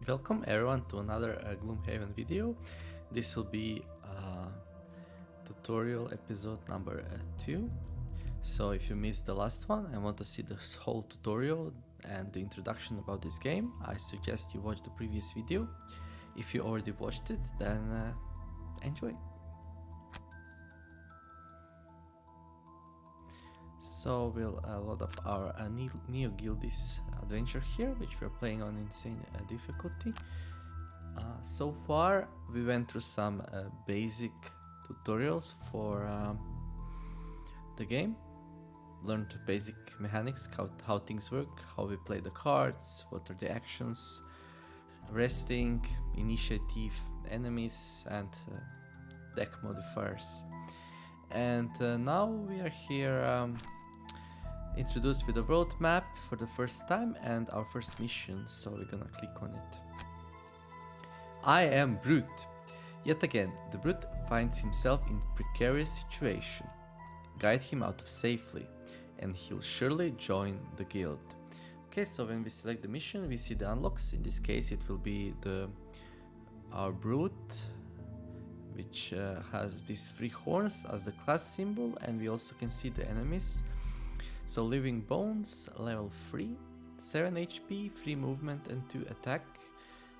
Welcome everyone to another Gloomhaven video. This will be tutorial episode number 2. So if you missed the last one and want to see this whole tutorial and the introduction about this game, I suggest you watch the previous video. If you already watched it, then enjoy. So we'll load up our Neo Guildis adventure here, which we're playing on insane difficulty. So far we went through some basic tutorials for the game, learned basic mechanics, how things work, how we play the cards, what are the actions, resting, initiative, enemies, and deck modifiers. And now we are here introduced with a roadmap for the first time and our first mission, so we're gonna click on it. I am Brute. Yet again, the Brute finds himself in a precarious situation. Guide him out of safely, and he'll surely join the guild. Okay, so when we select the mission, we see the unlocks. In this case, it will be our Brute, which has these 3 horns as the class symbol, and we also can see the enemies. So living bones, level 3, 7 HP, 3 movement and 2 attack.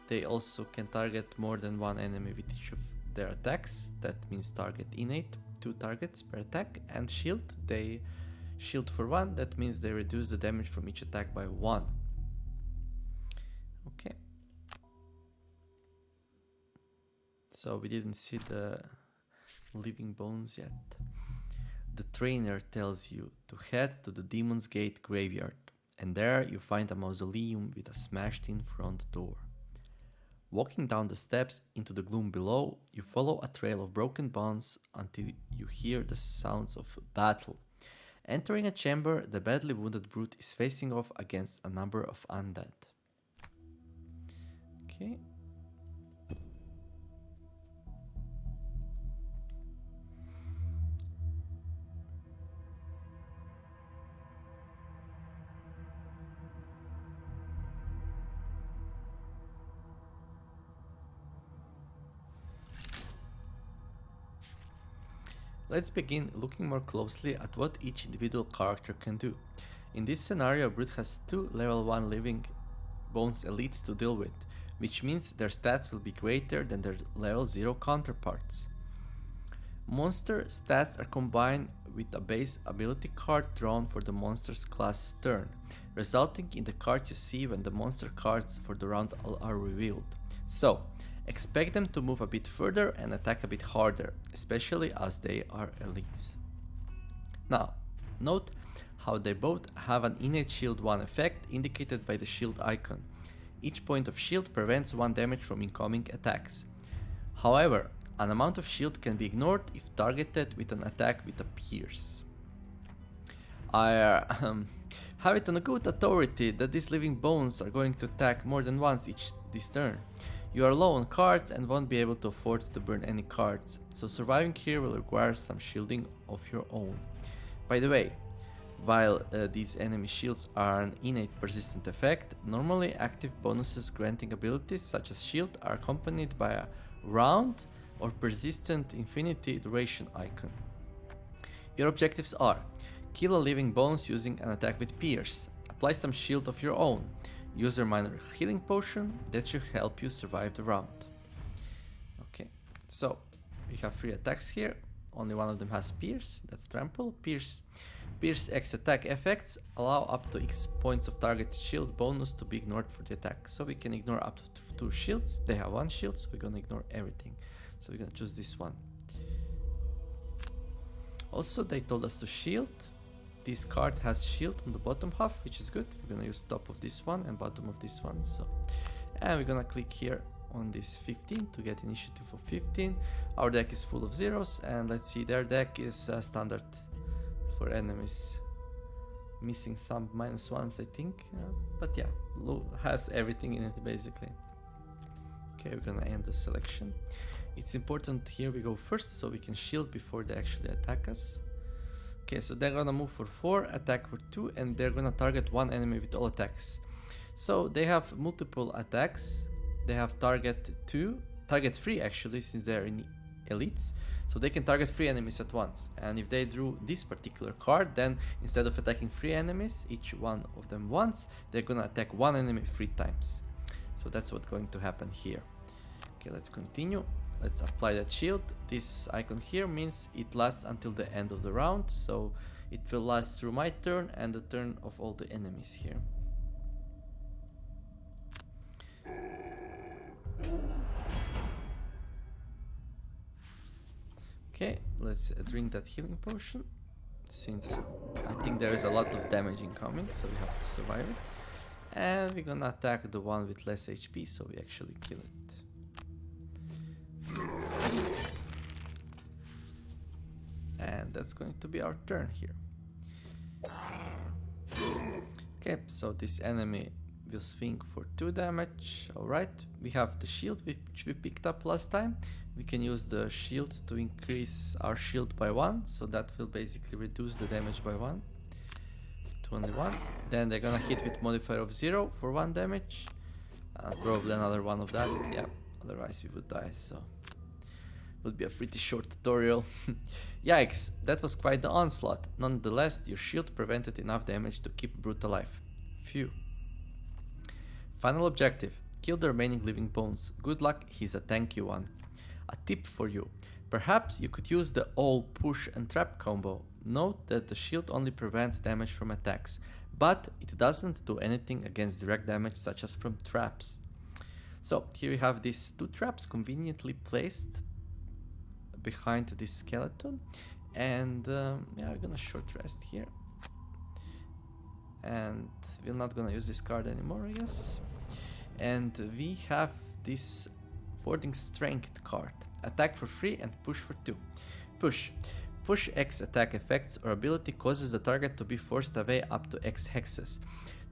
They also can target more than 1 enemy with each of their attacks. That means target innate, 2 targets per attack. And shield, they shield for 1, that means they reduce the damage from each attack by 1. Okay. So we didn't see the living bones yet. The trainer tells you to head to the Demon's Gate graveyard, and there you find a mausoleum with a smashed-in front door. Walking down the steps into the gloom below, you follow a trail of broken bones until you hear the sounds of battle. Entering a chamber, the badly wounded Brute is facing off against a number of undead. Okay. Let's begin looking more closely at what each individual character can do. In this scenario, Brute has 2 level 1 living bones elites to deal with, which means their stats will be greater than their level 0 counterparts. Monster stats are combined with a base ability card drawn for the monster's class turn, resulting in the cards you see when the monster cards for the round are revealed. So, expect them to move a bit further and attack a bit harder, especially as they are elites. Now, note how they both have an innate shield 1 effect indicated by the shield icon. Each point of shield prevents 1 damage from incoming attacks. However, an amount of shield can be ignored if targeted with an attack with a pierce. I have it on a good authority that these living bones are going to attack more than once this turn. You are low on cards and won't be able to afford to burn any cards, so surviving here will require some shielding of your own. By the way, while these enemy shields are an innate persistent effect, normally active bonuses granting abilities such as shield are accompanied by a round or persistent infinity duration icon. Your objectives are: kill a living bones using an attack with pierce, apply some shield of your own, use your minor healing potion that should help you survive the round. Okay, so we have 3 attacks here. Only one of them has pierce, that's trample. Pierce X attack effects allow up to X points of target shield bonus to be ignored for the attack. So we can ignore up to 2 shields. They have 1 shield, so we're gonna ignore everything. So we're gonna choose this one. Also, they told us to shield. This card has shield on the bottom half, which is good. We're gonna use top of this one and bottom of this one. And we're gonna click here on this 15 to get initiative of 15. Our deck is full of zeros, and let's see, their deck is standard for enemies. Missing some -1s, I think, but yeah, has everything in it basically. Okay, we're gonna end the selection. It's important here we go first so we can shield before they actually attack us. Okay, so they're gonna move for 4, attack for 2, and they're gonna target 1 enemy with all attacks. So they have multiple attacks, they have target 3 actually, since they're in elites, so they can target 3 enemies at once. And if they drew this particular card, then instead of attacking 3 enemies, each one of them once, they're gonna attack 1 enemy 3 times. So that's what's going to happen here. Okay, let's continue. Let's apply that shield. This icon here means it lasts until the end of the round, so it will last through my turn and the turn of all the enemies here. Okay, let's drink that healing potion, since I think there is a lot of damage incoming, so we have to survive it. And we're gonna attack the one with less HP, so we actually kill it. And that's going to be our turn here. Okay, so this enemy will swing for 2 damage. Alright, we have the shield which we picked up last time. We can use the shield to increase our shield by 1, so that will basically reduce the damage by 1 to only 1. Then they're gonna hit with modifier of 0 for 1 damage. Probably another one of that, yeah, otherwise we would die, so would be a pretty short tutorial. Yikes, that was quite the onslaught. Nonetheless, your shield prevented enough damage to keep Brute alive. Phew. Final objective, kill the remaining living bones. Good luck, he's a tanky one. A tip for you, perhaps you could use the all push and trap combo. Note that the shield only prevents damage from attacks, but it doesn't do anything against direct damage such as from traps. So here we have these 2 traps conveniently placed behind this skeleton, and yeah, we're gonna short rest here, and we're not gonna use this card anymore, I guess. And we have this Warding Strength card, attack for 3 and push for 2. Push X attack effects or ability causes the target to be forced away up to X hexes.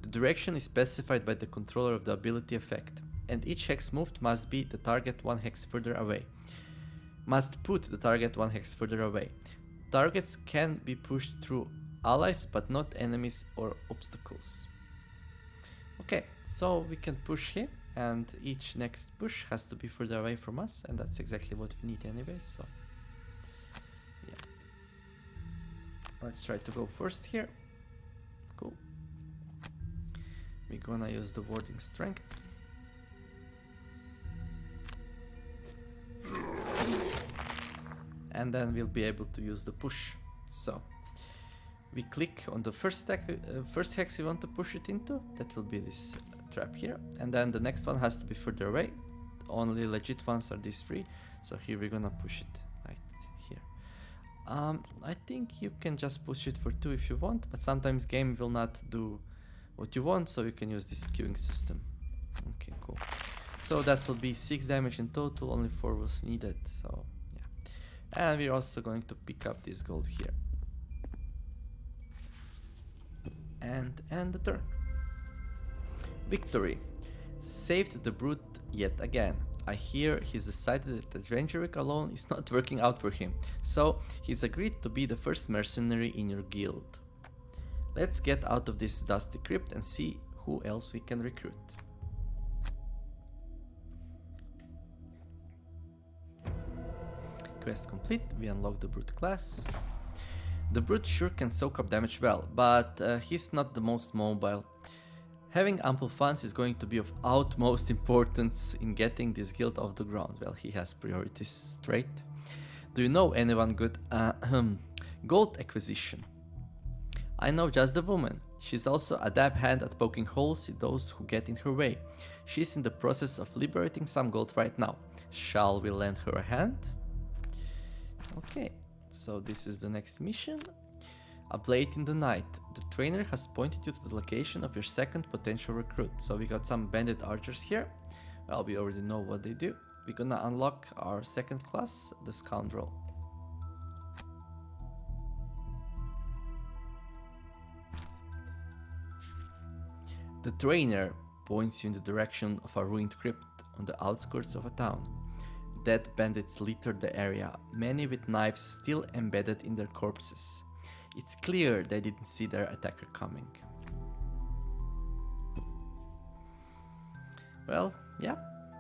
The direction is specified by the controller of the ability effect, and each hex moved must be the target 1 hex further away. Must put the target 1 hex further away. Targets can be pushed through allies, but not enemies or obstacles. Okay, so we can push him, and each next push has to be further away from us, and that's exactly what we need anyways, so yeah. Let's try to go first here. Cool. We're gonna use the Warding Strength. And then we'll be able to use the push. So we click on the first hex we want to push it into. That will be this trap here, and then the next one has to be further away. The only legit ones are these 3, so here we're gonna push it right here. I think you can just push it for 2 if you want, but sometimes game will not do what you want, so you can use this queuing system. Okay, cool. So that will be 6 damage in total, only 4 was needed, so yeah. And we're also going to pick up this gold here. And end the turn. Victory. Saved the Brute yet again. I hear he's decided that the Rangeric alone is not working out for him, so he's agreed to be the first mercenary in your guild. Let's get out of this dusty crypt and see who else we can recruit. Quest complete, we unlock the Brute class. The Brute sure can soak up damage well, but he's not the most mobile. Having ample funds is going to be of utmost importance in getting this guild off the ground. Well, he has priorities straight. Do you know anyone good? Gold acquisition. I know just the woman. She's also a dab hand at poking holes in those who get in her way. She's in the process of liberating some gold right now. Shall we lend her a hand? Okay, so this is the next mission. A blade in the night. The trainer has pointed you to the location of your second potential recruit. So we got some bandit archers here. Well, we already know what they do. We're gonna unlock our second class, the Scoundrel. The trainer points you in the direction of a ruined crypt on the outskirts of a town. Dead bandits litter the area, many with knives still embedded in their corpses. It's clear they didn't see their attacker coming. Well, yeah,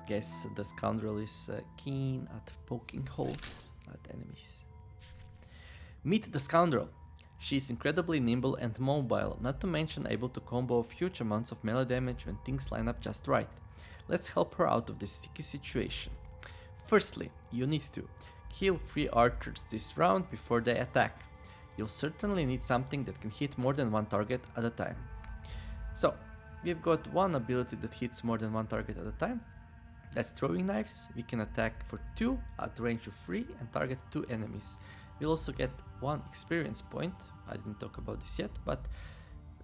Guess the Scoundrel is keen at poking holes at enemies. Meet the Scoundrel. She is incredibly nimble and mobile, not to mention able to combo huge amounts of melee damage when things line up just right. Let's help her out of this sticky situation. Firstly, you need to kill 3 archers this round before they attack. You'll certainly need something that can hit more than one target at a time. So, we've got one ability that hits more than one target at a time. That's throwing knives. We can attack for 2 at range of 3 and target 2 enemies. We'll also get 1 experience point. I didn't talk about this yet, but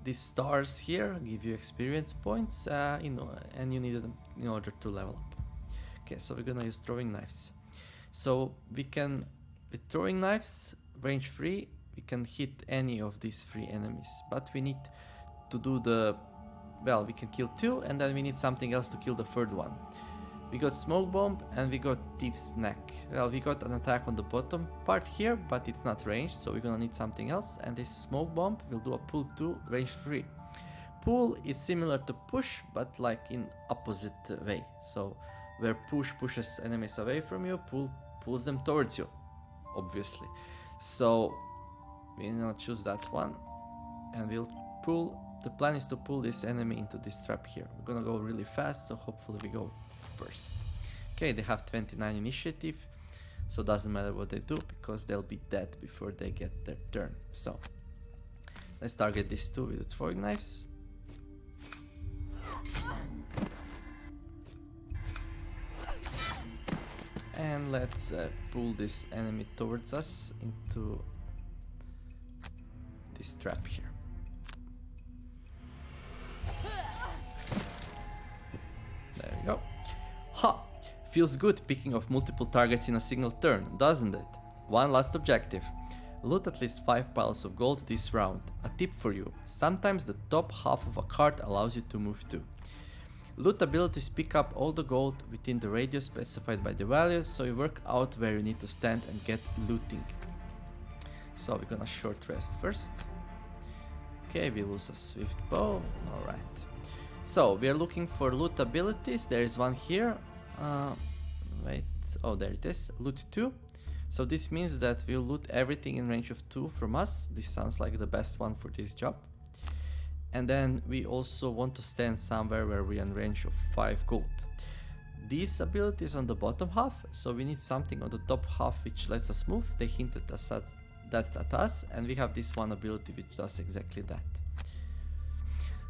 these stars here give you experience points and you need them in order to level up. Okay, so we're gonna use throwing knives. So we can, with throwing knives, range 3, we can hit any of these 3 enemies, but we need to do we can kill 2 and then we need something else to kill the 3rd one. We got smoke bomb and we got thief's neck. Well, we got an attack on the bottom part here, but it's not ranged, so we're gonna need something else. And this smoke bomb will do a pull 2, range 3. Pull is similar to push, but like in opposite way. So where push pushes enemies away from you, pull pulls them towards you, obviously. So we're gonna choose that one and we'll pull. The plan is to pull this enemy into this trap here. We're gonna go really fast, so hopefully we go first. Okay, they have 29 initiative, so doesn't matter what they do because they'll be dead before they get their turn. So let's target these 2 with the throwing knives. And let's pull this enemy towards us into this trap here. There we go. Ha! Feels good picking off multiple targets in a single turn, doesn't it? One last objective. Loot at least 5 piles of gold this round. A tip for you. Sometimes the top half of a cart allows you to move too. Loot abilities pick up all the gold within the radius specified by the values, so you work out where you need to stand and get looting. So we're gonna short rest first. Okay, we lose a swift bow. Alright. So we are looking for loot abilities. There is one here. Wait. Oh, there it is. Loot 2. So this means that we'll loot everything in range of 2 from us. This sounds like the best one for this job. And then we also want to stand somewhere where we are in range of 5 gold. This ability is on the bottom half, so we need something on the top half which lets us move. They hinted at us, and we have this one ability which does exactly that.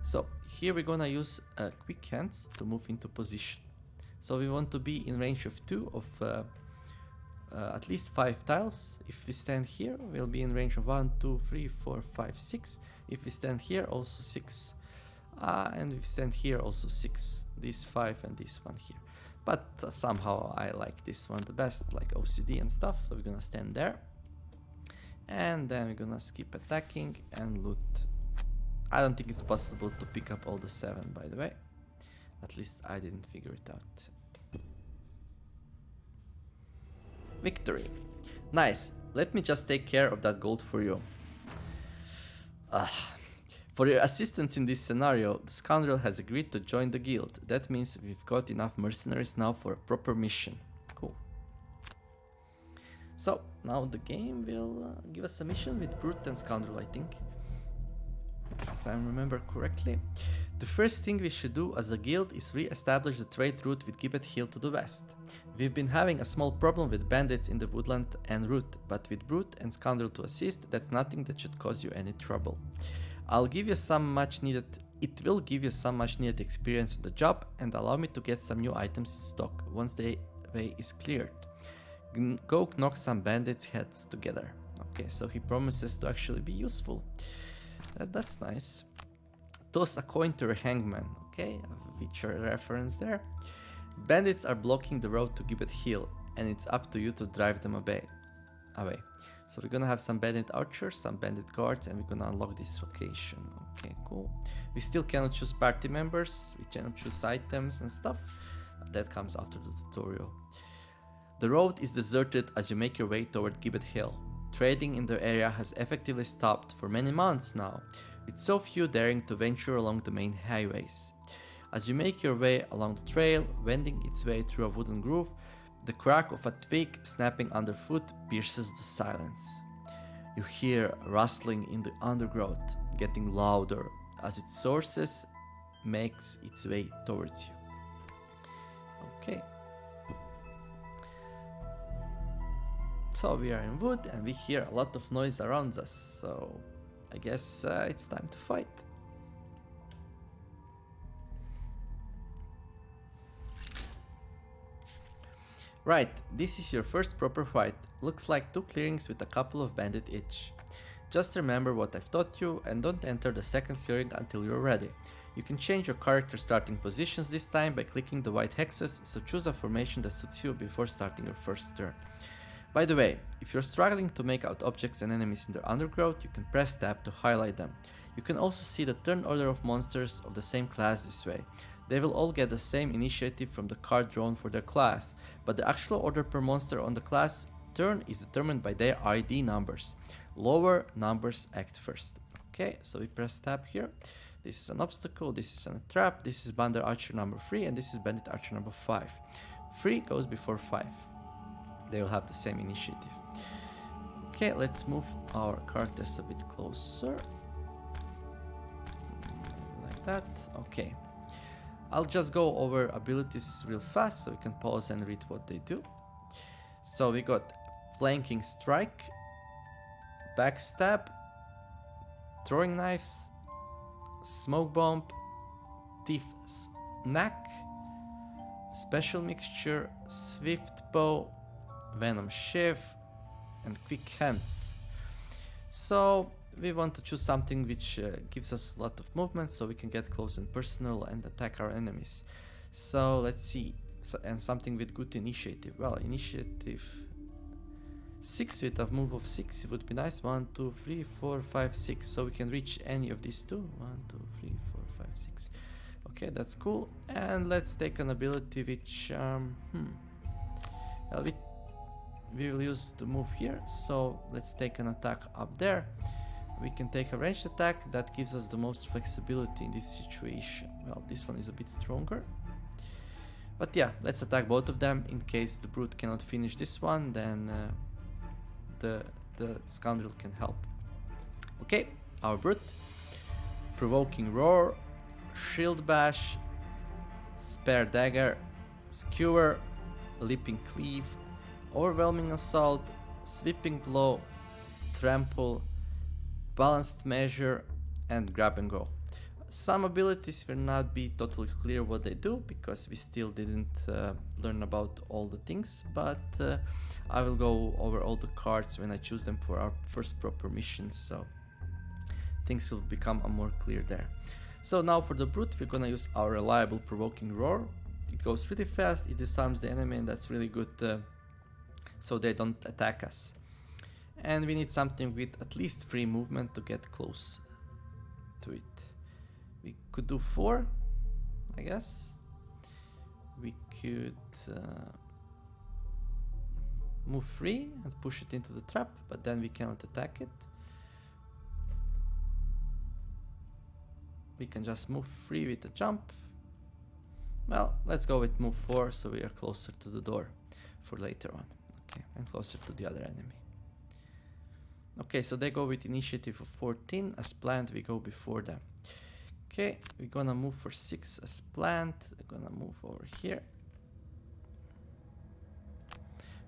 So here we're gonna use quick hands to move into position. So we want to be in range of 2 of at least 5 tiles. If we stand here, we'll be in range of 1, 2, 3, 4, 5, 6. If we stand here, also 6. And if we stand here, also 6. These 5 and this one here. But somehow I like this one the best, like OCD and stuff. So we're gonna stand there. And then we're gonna skip attacking and loot. I don't think it's possible to pick up all the 7, by the way. At least I didn't figure it out. Victory. Nice. Let me just take care of that gold for you. For your assistance in this scenario, the Scoundrel has agreed to join the guild. That means we've got enough mercenaries now for a proper mission. Cool. So, now the game will give us a mission with Brute and Scoundrel, I think. If I remember correctly. The first thing we should do as a guild is re-establish the trade route with Gibbet Hill to the west. We've been having a small problem with bandits in the woodland en route, but with Brute and Scoundrel to assist, that's nothing that should cause you any trouble. It will give you some much needed experience on the job and allow me to get some new items in stock once the way is cleared. Go knock some bandits' heads together. Okay, so he promises to actually be useful. That's nice. Toss a coin to a hangman. Okay, a feature reference there. Bandits are blocking the road to Gibbet Hill, and it's up to you to drive them away. So we're gonna have some bandit archers, some bandit guards, and we're gonna unlock this location. Okay, cool. We still cannot choose party members, we cannot choose items and stuff. That comes after the tutorial. The road is deserted as you make your way toward Gibbet Hill. Trading in the area has effectively stopped for many months now, with so few daring to venture along the main highways. As you make your way along the trail, wending its way through a wooden groove, the crack of a twig snapping underfoot pierces the silence. You hear rustling in the undergrowth, getting louder as its sources makes its way towards you. Okay. So we are in wood and we hear a lot of noise around us, so I guess it's time to fight. Right, this is your first proper fight. Looks like 2 clearings with a couple of bandits each. Just remember what I've taught you and don't enter the second clearing until you're ready. You can change your character starting positions this time by clicking the white hexes, so choose a formation that suits you before starting your first turn. By the way, if you're struggling to make out objects and enemies in the undergrowth, you can press tab to highlight them. You can also see the turn order of monsters of the same class this way. They will all get the same initiative from the card drawn for their class, but the actual order per monster on the class turn is determined by their ID numbers. Lower numbers act first. Okay, so we press tab here. This is an obstacle, this is a trap, this is Bandit Archer number 3, and this is Bandit Archer number 5. 3 goes before 5. They will have the same initiative. Okay, let's move our characters a bit closer. Like that. Okay. I'll just go over abilities real fast so we can pause and read what they do. So we got Flanking Strike, Backstab, Throwing Knives, Smoke Bomb, Thief Snack, Special Mixture, Swift Bow, Venom Shiv, and Quick Hands. So we want to choose something which gives us a lot of movement so we can get close and personal and attack our enemies. So let's see, and something with good initiative. Well, initiative 6 with a move of 6 would be nice. 1, 2, 3, 4, 5, 6. So we can reach any of these two. 1, 2, 3, 4, 5, 6. Okay, that's cool. And let's take an ability which well, we will use to move here. So let's take an attack up there. We can take a ranged attack that gives us the most flexibility in this situation. Well, this one is a bit stronger. But yeah, let's attack both of them. In case the brute cannot finish this one, then the scoundrel can help. Okay, our brute. Provoking Roar, Shield Bash, Spare Dagger, Skewer, Leaping Cleave, Overwhelming Assault, Sweeping Blow, Trample, Balanced Measure, and Grab and Go. Some abilities will not be totally clear what they do because we still didn't learn about all the things, but I will go over all the cards when I choose them for our first proper mission, so things will become more clear there. So now for the brute, we're gonna use our reliable Provoking Roar. It goes really fast, it disarms the enemy, and that's really good so they don't attack us. And we need something with at least 3 movement to get close to it. We could do 4, I guess. We could move 3 and push it into the trap, but then we cannot attack it. We can just move 3 with a jump. Well, let's go with move 4 so we are closer to the door for later on. Okay, and closer to the other enemy. Okay, so they go with initiative of 14. As planned, we go before them. Okay, we're gonna move for 6 as planned. We're gonna move over here.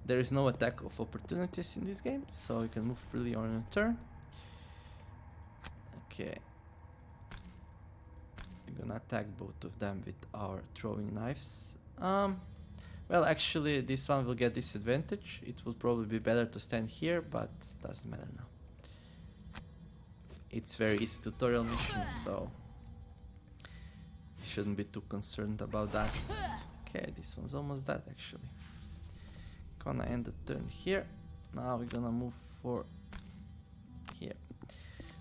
There is no attack of opportunities in this game, so you can move freely on your turn. Okay. We're gonna attack both of them with our throwing knives. Well, actually, this one will get disadvantage. It will probably be better to stand here, but doesn't matter now. It's very easy tutorial mission, so you shouldn't be too concerned about that. Okay, this one's almost dead, actually. Gonna end the turn here. Now we're gonna move for here.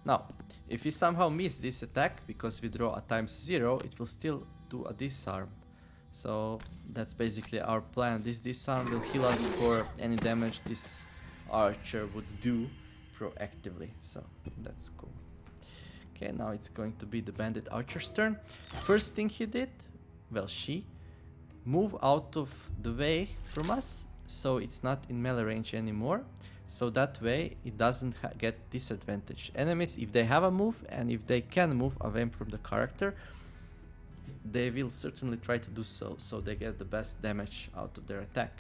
Now, if we somehow miss this attack, because we draw a ×0, it will still do a disarm. So that's basically our plan. This disarm will heal us for any damage this archer would do proactively. So that's cool. Okay, now it's going to be the bandit archer's turn. First thing he did well, she, move out of the way from us, so it's not in melee range anymore. So that way it doesn't get disadvantage. Enemies, if they have a move and if they can move away from the character, they will certainly try to do so, so they get the best damage out of their attack.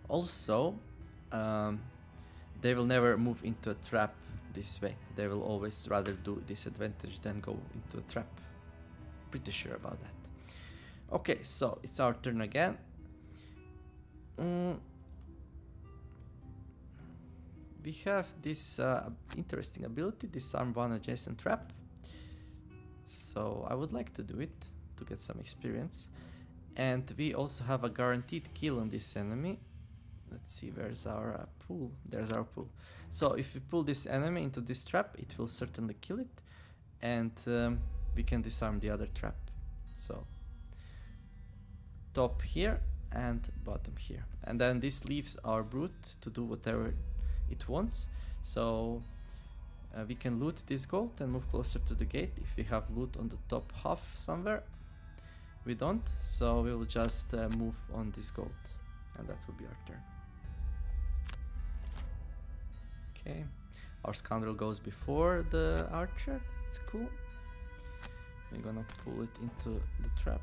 Also, they will never move into a trap this way. They will always rather do disadvantage than go into a trap. Pretty sure about that. Okay, so it's our turn again. We have this interesting ability, disarm one adjacent trap. So I would like to do it to get some experience. And we also have a guaranteed kill on this enemy. Let's see, where's our pool? There's our pool. So if we pull this enemy into this trap, it will certainly kill it. And we can disarm the other trap. So top here and bottom here. And then this leaves our brute to do whatever it wants. So we can loot this gold and move closer to the gate if we have loot on the top half somewhere. We don't, so we will just move on this gold, and that will be our turn. Okay, our scoundrel goes before the archer. It's cool. We're gonna pull it into the trap.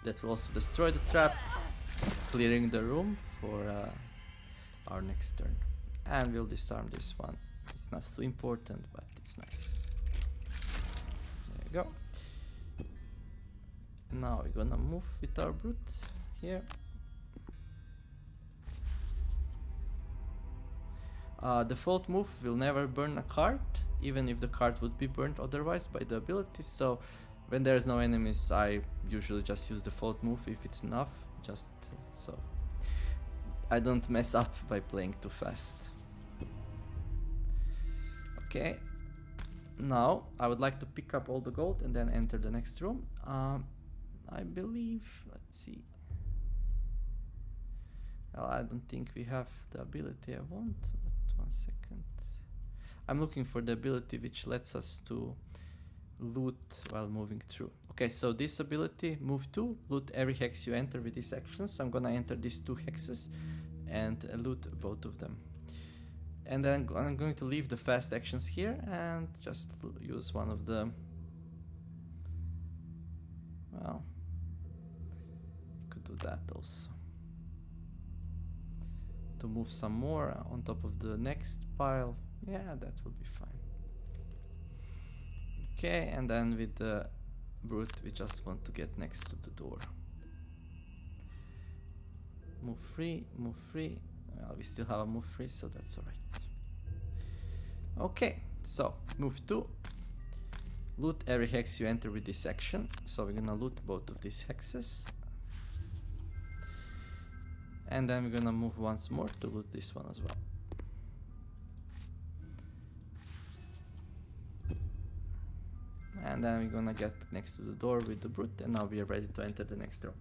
That will also destroy the trap, clearing the room for our next turn. And we'll disarm this one. It's not too important, but it's nice. There you go. Now we're gonna move with our brute here. Default move will never burn a card, even if the card would be burnt otherwise by the ability. So when there's no enemies, I usually just use default move if it's enough, just so I don't mess up by playing too fast. Okay, now I would like to pick up all the gold and then enter the next room. I believe, let's see. Well, I don't think we have the ability I want, but 1 second. I'm looking for the ability which lets us to loot while moving through. Okay, so this ability, move to, loot every hex you enter with this action. So I'm gonna enter these 2 hexes and loot both of them. And then I'm going to leave the fast actions here and just use one of the, well, you could do that also. To move some more on top of the next pile, yeah, that will be fine. Okay, and then with the brute, we just want to get next to the door. Move free, move free. Well, we still have a move free, so that's alright. Okay, so move 2. Loot every hex you enter with this action. So we're gonna loot both of these hexes. And then we're gonna move once more to loot this one as well. And then we're gonna get next to the door with the brute, and now we are ready to enter the next room.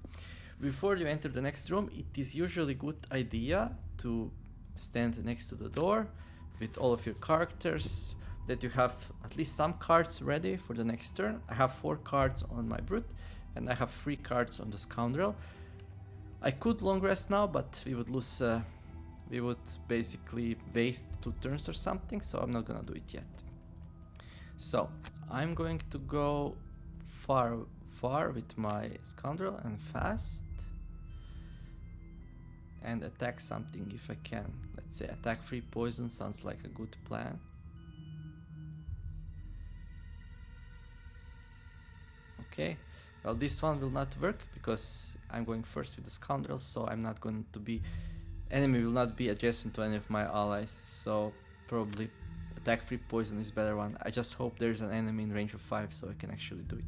Before you enter the next room, it is usually a good idea to stand next to the door with all of your characters, that you have at least some cards ready for the next turn. I have 4 cards on my brute, and I have 3 cards on the scoundrel. I could long rest now, but we would lose, we would basically waste 2 turns or something, so I'm not gonna do it yet. So I'm going to go far with my scoundrel and fast, and attack something if I can. Let's say attack 3 poison sounds like a good plan. Okay, well, this one will not work because I'm going first with the scoundrel, so I'm not going to be, enemy will not be adjacent to any of my allies, so probably attack 3 poison is better one. I just hope there's an enemy in range of 5 so I can actually do it.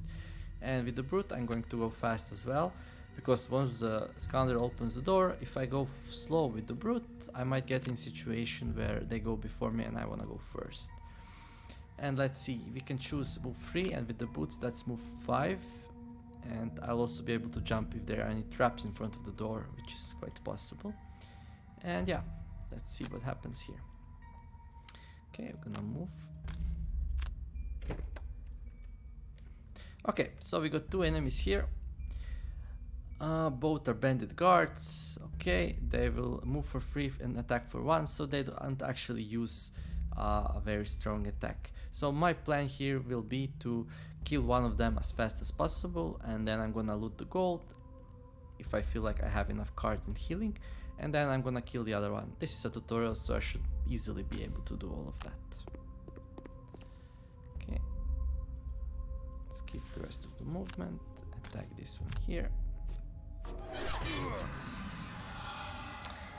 And with the brute I'm going to go fast as well, because once the scoundrel opens the door, if I go slow with the brute, I might get in a situation where they go before me and I want to go first. And let's see, we can choose move 3, and with the boots that's move 5. And I'll also be able to jump if there are any traps in front of the door, which is quite possible. And yeah, let's see what happens here. Okay, we're gonna move. Okay, so we got two enemies here. Both are bandit guards. Okay, they will move for free and attack for one, so they don't actually use a very strong attack. So my plan here will be to kill one of them as fast as possible, and then I'm gonna loot the gold if I feel like I have enough cards and healing, and then I'm gonna kill the other one. This is a tutorial, so I should easily be able to do all of that. Okay, skip the rest of the movement, attack this one here.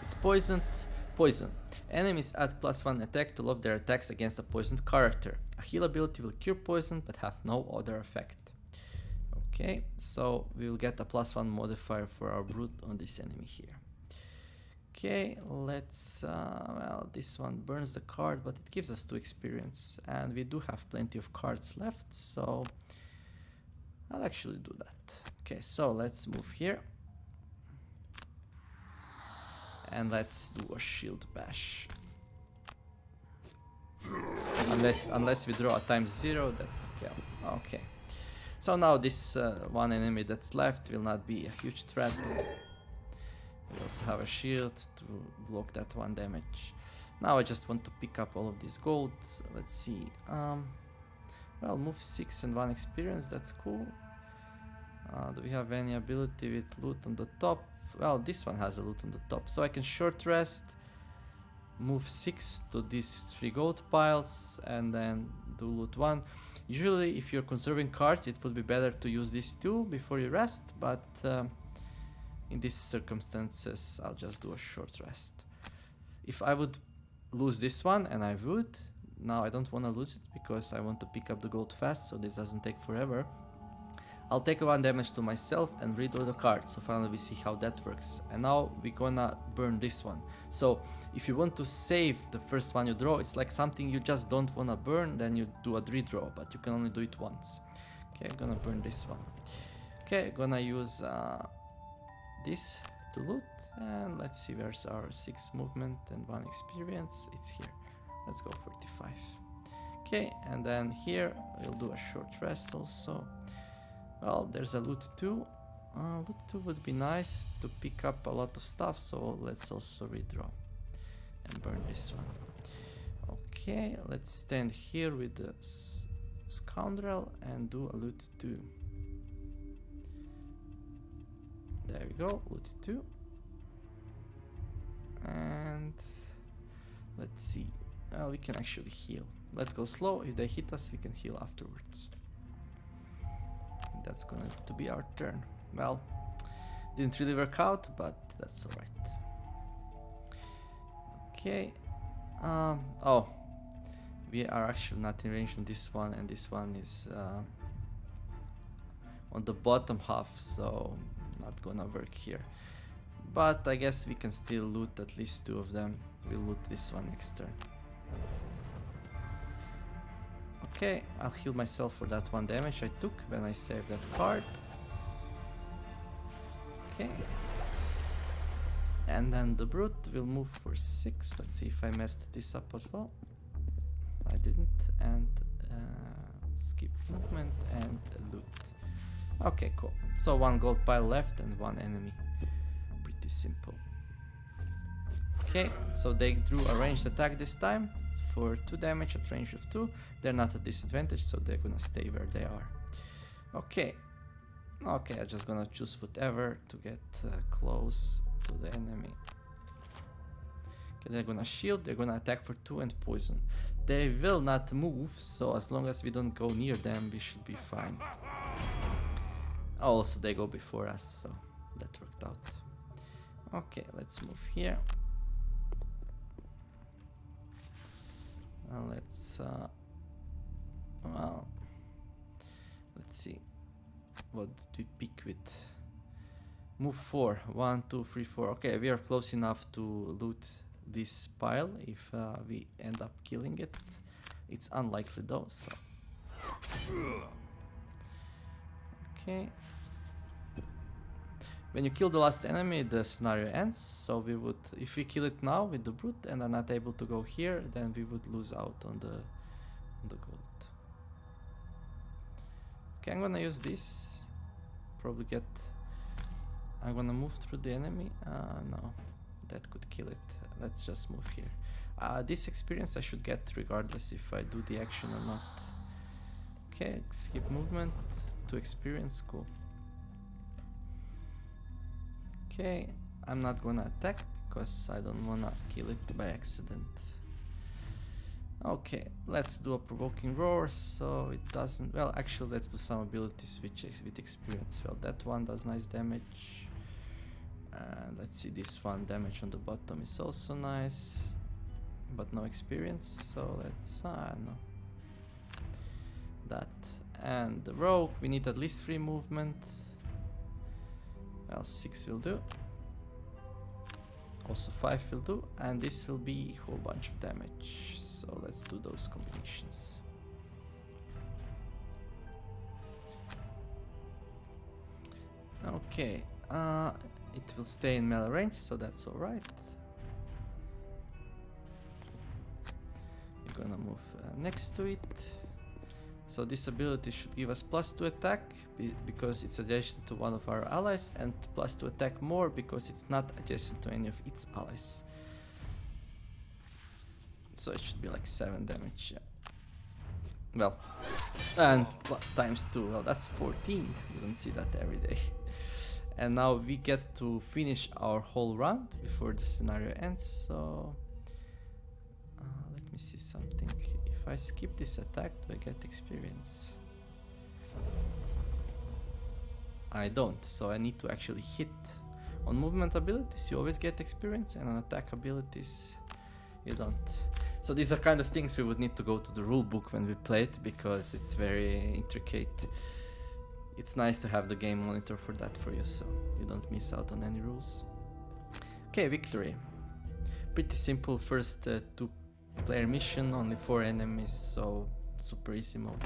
It's poisoned. Poison. Enemies add +1 attack to love their attacks against a poisoned character. A heal ability will cure poison but have no other effect. Okay, so we will get a +1 modifier for our brute on this enemy here. Okay, let's well, this one burns the card, but it gives us 2 experience, and we do have plenty of cards left, so I'll actually do that. Okay, so let's move here. And let's do a shield bash. Unless we draw a ×0, that's okay. Okay. So now this one enemy that's left will not be a huge threat. We also have a shield to block that 1 damage. Now I just want to pick up all of this gold. Let's see. Well, move 6 and 1 experience, that's cool. Do we have any ability with loot on the top? Well, this one has a loot on the top, so I can short rest, move 6 to these 3 gold piles, and then do loot 1. Usually, if you're conserving cards, it would be better to use these 2 before you rest, but in these circumstances, I'll just do a short rest. If I would lose this one, and I would, now I don't want to lose it because I want to pick up the gold fast, so this doesn't take forever. I'll take 1 damage to myself and redraw the card, so finally we see how that works. And now we're gonna burn this one. So if you want to save the first one you draw, it's like something you just don't wanna burn, then you do a redraw, but you can only do it once. Okay, I'm gonna burn this one. Okay, gonna use this to loot, and let's see where's our 6 movement and 1 experience. It's here. Let's go 45. Okay, and then here we'll do a short rest also. Well, there's a loot 2. Loot 2 would be nice to pick up a lot of stuff, so let's also redraw and burn this one. Okay, let's stand here with the Scoundrel and do a loot 2. There we go, loot 2. And let's see. Well, we can actually heal. Let's go slow. If they hit us, we can heal afterwards. That's going to be our turn. Well, didn't really work out, but that's alright. Okay. Oh, we are actually not in range on this one, and this one is on the bottom half, so not gonna work here. But I guess we can still loot at least 2 of them. We'll loot this one next turn. Okay, I'll heal myself for that 1 damage I took when I saved that card. Okay. And then the brute will move for 6. Let's see if I messed this up as well. I didn't. And skip movement and loot. Okay, cool. So 1 gold pile left and 1 enemy. Pretty simple. Okay, so they drew a ranged attack this time. For 2 damage at range of 2, they're not at disadvantage, so they're gonna stay where they are. Okay, okay, I'm just gonna choose whatever to get close to the enemy. Okay, they're gonna shield, they're gonna attack for 2 and poison. They will not move, so as long as we don't go near them, we should be fine. Also, they go before us, so that worked out. Okay, let's move here. Let's well, let's see, what do we pick with? Move 4, 1, 2, 3, 4. Okay, we are close enough to loot this pile if we end up killing it. It's unlikely though, so okay. When you kill the last enemy, the scenario ends, so we would, if we kill it now with the brute and are not able to go here, then we would lose out on the gold. Okay, I'm gonna use this. Probably get... I'm gonna move through the enemy. No, that could kill it. Let's just move here. This experience I should get regardless if I do the action or not. Okay, skip movement to experience, cool. Okay, I'm not gonna attack because I don't wanna kill it by accident. Okay, let's do a provoking roar so it doesn't... Well, actually let's do some abilities with experience. Well, that one does nice damage. Let's see, this one damage on the bottom is also nice, but no experience, so let's no. That. And the rogue, we need at least 3 movement. Well, 6 will do. Also 5 will do, and this will be a whole bunch of damage. So let's do those combinations. Okay, it will stay in melee range, so that's alright. We're gonna move next to it. So this ability should give us +2 attack because it's adjacent to one of our allies, and +2 attack more because it's not adjacent to any of its allies. So it should be like 7 damage, yeah. Well, and times 2, well that's 14, you don't see that every day. And now we get to finish our whole round before the scenario ends, so... let me see something. If I skip this attack, do I get experience? I don't, so I need to actually hit. On movement abilities you always get experience, and on attack abilities you don't. So these are kind of things we would need to go to the rule book when we play it, because it's very intricate. It's nice to have the game monitor for that for you, so you don't miss out on any rules. Okay, victory. Pretty simple first 2-player mission, only 4 enemies, so super easy mode.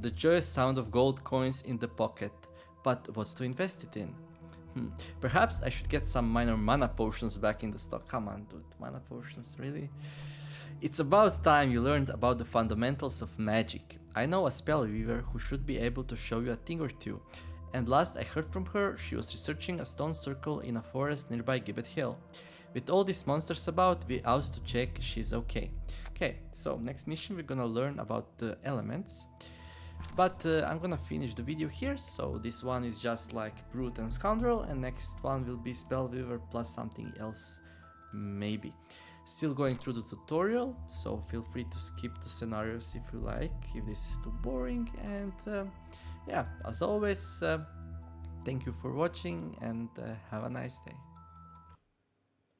The joyous sound of gold coins in the pocket, but what to invest it in? Perhaps I should get some minor mana potions back in the stock. Come on, dude, mana potions, really? It's about time you learned about the fundamentals of magic. I know a spell weaver who should be able to show you a thing or two. And last I heard from her, she was researching a stone circle in a forest nearby Gibbet Hill. With all these monsters about, we out to check she's okay. Okay, so next mission we're gonna learn about the elements. But I'm gonna finish the video here, so this one is just like Brute and Scoundrel, and next one will be Spellweaver plus something else, maybe. Still going through the tutorial, so feel free to skip the scenarios if you like, if this is too boring, and yeah, as always, thank you for watching, and have a nice day.